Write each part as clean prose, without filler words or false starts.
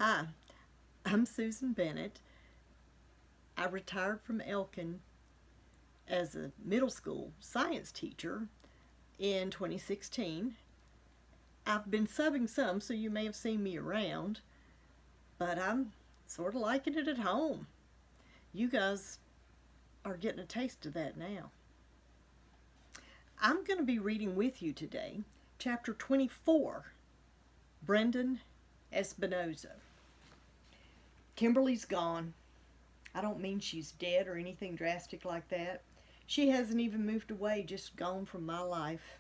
Hi, I'm Susan Bennett. I retired from Elkin as a middle school science teacher in 2016. I've been subbing some, so you may have seen me around, but I'm sort of liking it at home. You guys are getting a taste of that now. I'm going to be reading with you today chapter 24, Brendan Espinoza. Kimberly's gone. I don't mean she's dead or anything drastic like that. She hasn't even moved away, just gone from my life.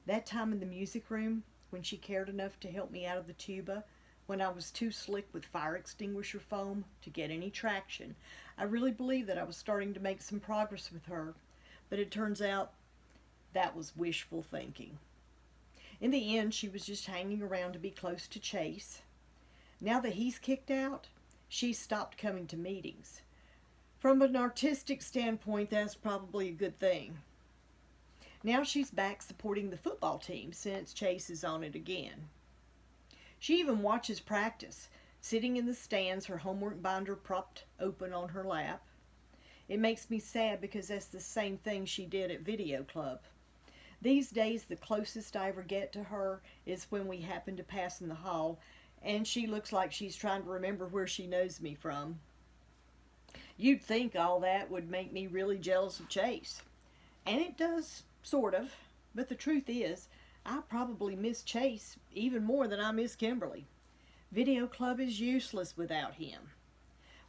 That time in the music room, when she cared enough to help me out of the tuba, when I was too slick with fire extinguisher foam to get any traction, I really believed that I was starting to make some progress with her, but it turns out that was wishful thinking. In the end, she was just hanging around to be close to Chase. Now that he's kicked out, she's stopped coming to meetings. From an artistic standpoint, that's probably a good thing. Now she's back supporting the football team since Chase is on it again. She even watches practice, sitting in the stands, her homework binder propped open on her lap. It makes me sad because that's the same thing she did at video club. These days, the closest I ever get to her is when we happen to pass in the hall, and she looks like she's trying to remember where she knows me from. You'd think all that would make me really jealous of Chase. And it does, sort of. But the truth is, I probably miss Chase even more than I miss Kimberly. Video Club is useless without him.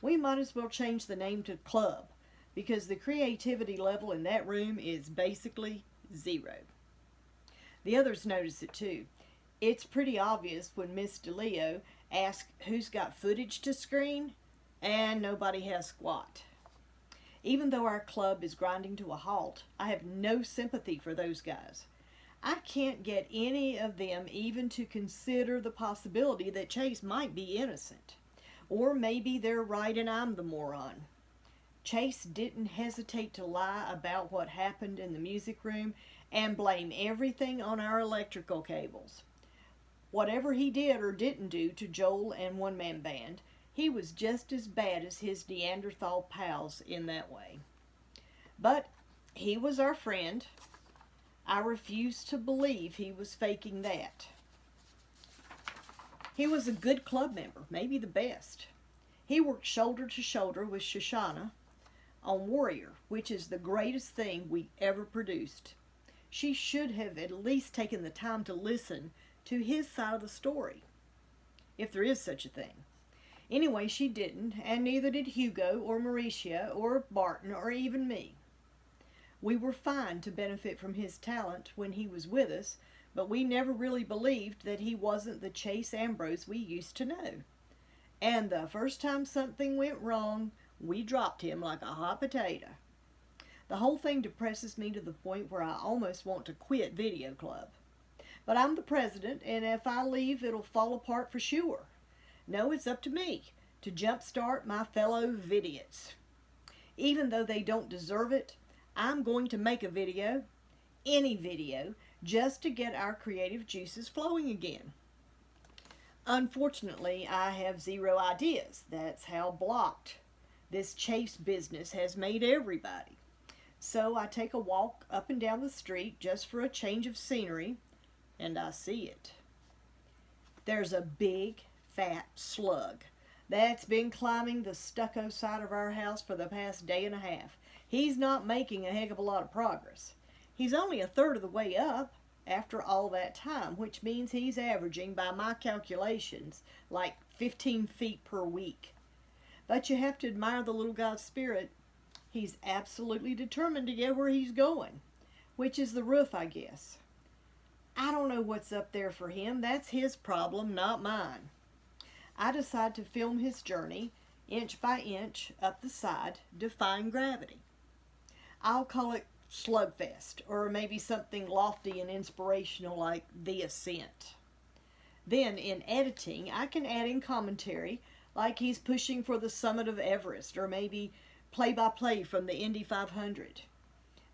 We might as well change the name to Club, because the creativity level in that room is basically zero. The others notice it too. It's pretty obvious when Miss DeLeo asks who's got footage to screen, and nobody has squat. Even though our club is grinding to a halt, I have no sympathy for those guys. I can't get any of them even to consider the possibility that Chase might be innocent. Or maybe they're right and I'm the moron. Chase didn't hesitate to lie about what happened in the music room and blame everything on our electrical cables. Whatever he did or didn't do to Joel and One Man Band, he was just as bad as his Neanderthal pals in that way. But he was our friend. I refuse to believe he was faking that. He was a good club member, maybe the best. He worked shoulder to shoulder with Shoshana on Warrior, which is the greatest thing we ever produced. She should have at least taken the time to listen to his side of the story, if there is such a thing. Anyway, she didn't, and neither did Hugo or Mauricia or Barton or even me. We were fine to benefit from his talent when he was with us, but we never really believed that he wasn't the Chase Ambrose we used to know. And the first time something went wrong, we dropped him like a hot potato. The whole thing depresses me to the point where I almost want to quit Video Club. But I'm the president, and if I leave, it'll fall apart for sure. No, it's up to me to jumpstart my fellow vidiots. Even though they don't deserve it, I'm going to make a video, any video, just to get our creative juices flowing again. Unfortunately, I have zero ideas. That's how blocked this Chase business has made everybody. So I take a walk up and down the street just for a change of scenery, and I see it. There's a big, fat slug that's been climbing the stucco side of our house for the past day and a half. He's not making a heck of a lot of progress. He's only a third of the way up after all that time, which means he's averaging, by my calculations, like 15 feet per week. But you have to admire the little guy's spirit. He's absolutely determined to get where he's going, which is the roof, I guess. I don't know what's up there for him. That's his problem, not mine. I decide to film his journey, inch by inch, up the side, defying gravity. I'll call it Slugfest, or maybe something lofty and inspirational like The Ascent. Then, in editing, I can add in commentary, like he's pushing for the summit of Everest, or maybe play-by-play from the Indy 500.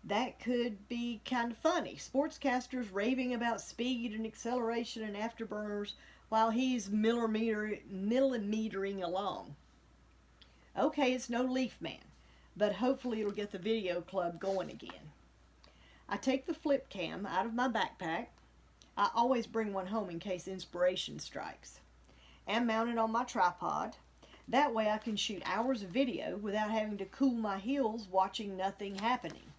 That could be kind of funny. Sportscasters raving about speed and acceleration and afterburners while he's millimetering along. Okay, it's no Leaf Man, but hopefully it'll get the video club going again. I take the flip cam out of my backpack. I always bring one home in case inspiration strikes. And mount it on my tripod. That way I can shoot hours of video without having to cool my heels watching nothing happening.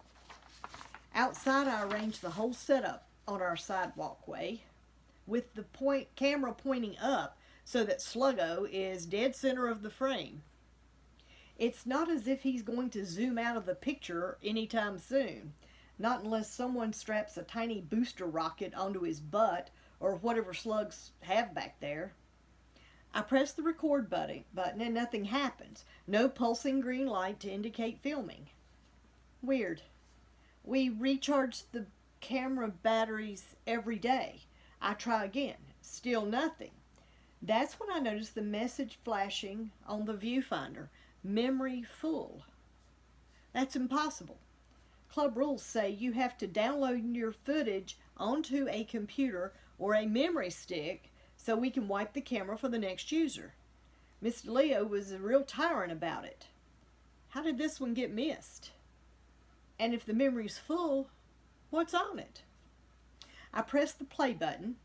Outside, I arrange the whole setup on our sidewalkway with the camera pointing up so that Sluggo is dead center of the frame. It's not as if he's going to zoom out of the picture anytime soon, not unless someone straps a tiny booster rocket onto his butt or whatever slugs have back there. I press the record button and nothing happens. No pulsing green light to indicate filming. Weird. We recharge the camera batteries every day. I try again. Still nothing. That's when I notice the message flashing on the viewfinder. Memory full. That's impossible. Club rules say you have to download your footage onto a computer or a memory stick so we can wipe the camera for the next user. Mr. Leo was a real tyrant about it. How did this one get missed? And if the memory's full, what's on it? I press the play button.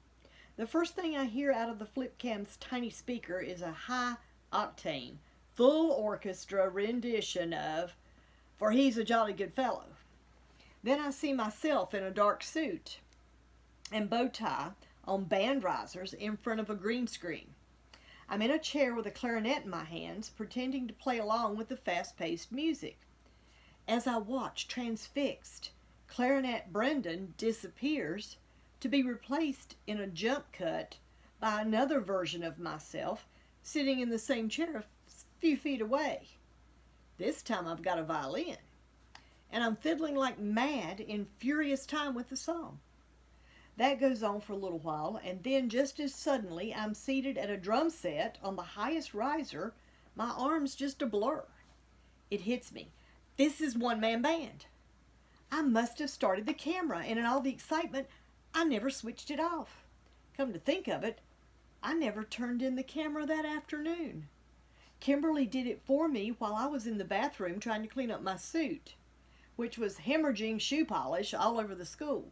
The first thing I hear out of the flip cam's tiny speaker is a high octane, full orchestra rendition of For He's a Jolly Good Fellow. Then I see myself in a dark suit and bow tie on band risers in front of a green screen. I'm in a chair with a clarinet in my hands, pretending to play along with the fast-paced music. As I watch, transfixed, clarinet Brendan disappears to be replaced in a jump cut by another version of myself sitting in the same chair a few feet away. This time I've got a violin, and I'm fiddling like mad in furious time with the song. That goes on for a little while, and then just as suddenly I'm seated at a drum set on the highest riser, my arms just a blur. It hits me. This is one-man band. I must have started the camera, and in all the excitement, I never switched it off. Come to think of it, I never turned in the camera that afternoon. Kimberly did it for me while I was in the bathroom trying to clean up my suit, which was hemorrhaging shoe polish all over the school.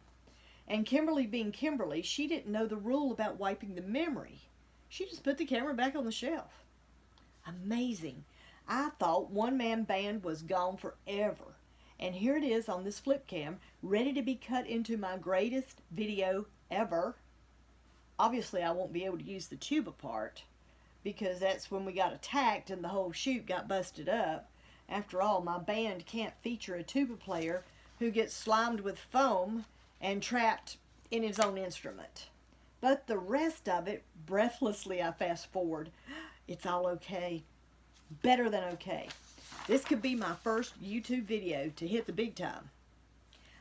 And Kimberly being Kimberly, she didn't know the rule about wiping the memory. She just put the camera back on the shelf. Amazing. I thought one-man band was gone forever. And here it is on this flip cam, ready to be cut into my greatest video ever. Obviously, I won't be able to use the tuba part, because that's when we got attacked and the whole shoot got busted up. After all, my band can't feature a tuba player who gets slimed with foam and trapped in his own instrument. But the rest of it, breathlessly I fast forward. It's all okay. Better than okay. This could be my first YouTube video to hit the big time.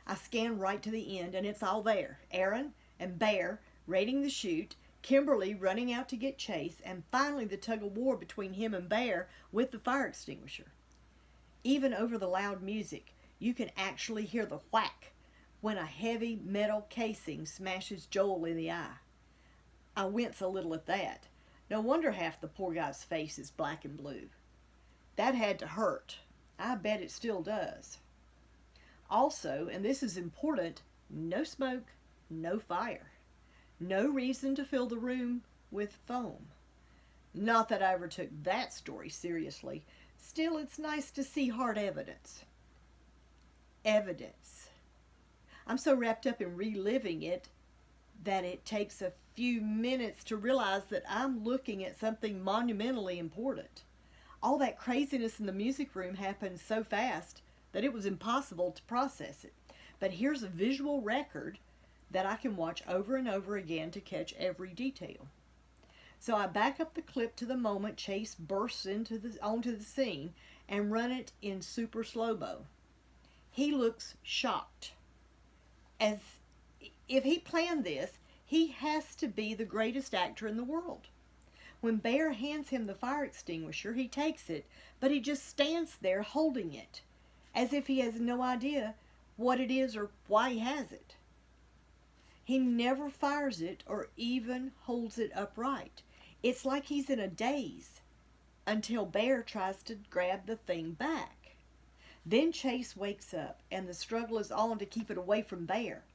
I scan right to the end and it's all there. Aaron and Bear raiding the chute, Kimberly running out to get Chase, and finally the tug of war between him and Bear with the fire extinguisher. Even over the loud music, you can actually hear the whack when a heavy metal casing smashes Joel in the eye. I wince a little at that. No wonder half the poor guy's face is black and blue. That had to hurt. I bet it still does. Also, and this is important, no smoke, no fire. No reason to fill the room with foam. Not that I ever took that story seriously. Still, it's nice to see hard evidence. Evidence. I'm so wrapped up in reliving it that it takes a few minutes to realize that I'm looking at something monumentally important. All that craziness in the music room happened so fast that it was impossible to process it. But here's a visual record that I can watch over and over again to catch every detail. So I back up the clip to the moment Chase bursts onto the scene and run it in super slow-mo. He looks shocked. As if he planned this, he has to be the greatest actor in the world. When Bear hands him the fire extinguisher, he takes it, but he just stands there holding it, as if he has no idea what it is or why he has it. He never fires it or even holds it upright. It's like he's in a daze until Bear tries to grab the thing back. Then Chase wakes up and the struggle is on to keep it away from Bear.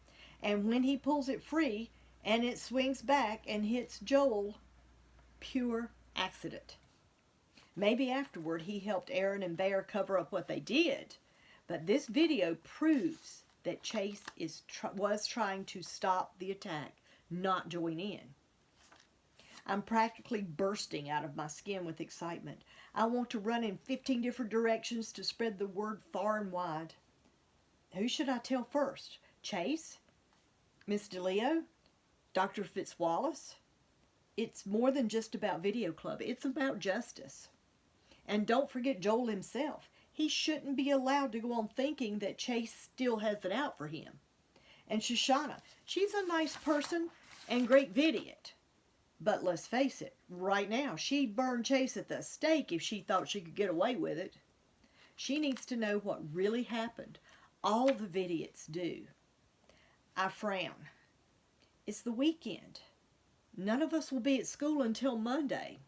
And when he pulls it free and it swings back and hits Joel, pure accident. Maybe afterward he helped Aaron and Bear cover up what they did, but this video proves that Chase was trying to stop the attack, not join in. I'm practically bursting out of my skin with excitement. I want to run in 15 different directions to spread the word far and wide. Who should I tell first? Chase? Miss DeLeo? Dr. Fitzwallace? It's more than just about Video Club. It's about justice. And don't forget Joel himself. He shouldn't be allowed to go on thinking that Chase still has it out for him. And Shoshana, she's a nice person and great vidiot. But let's face it, right now, she'd burn Chase at the stake if she thought she could get away with it. She needs to know what really happened. All the vidiots do. I frown. It's the weekend. None of us will be at school until Monday.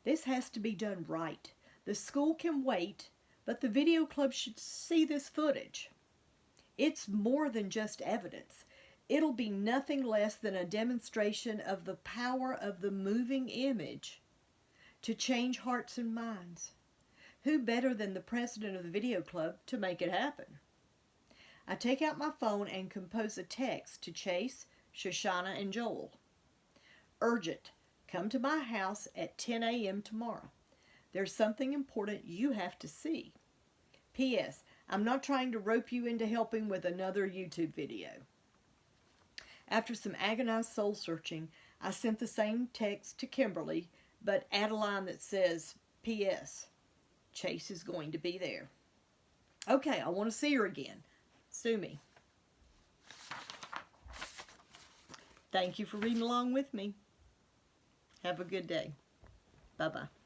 This has to be done right. The school can wait, but the video club should see this footage. It's more than just evidence. It'll be nothing less than a demonstration of the power of the moving image to change hearts and minds. Who better than the president of the video club to make it happen? I take out my phone and compose a text to Chase, Shoshana, and Joel. Urgent. Come to my house at 10 a.m. tomorrow. There's something important you have to see. P.S. I'm not trying to rope you into helping with another YouTube video. After some agonized soul searching, I sent the same text to Kimberly, but add a line that says, P.S. Chase is going to be there. Okay, I want to see her again. Sue me. Thank you for reading along with me. Have a good day. Bye-bye.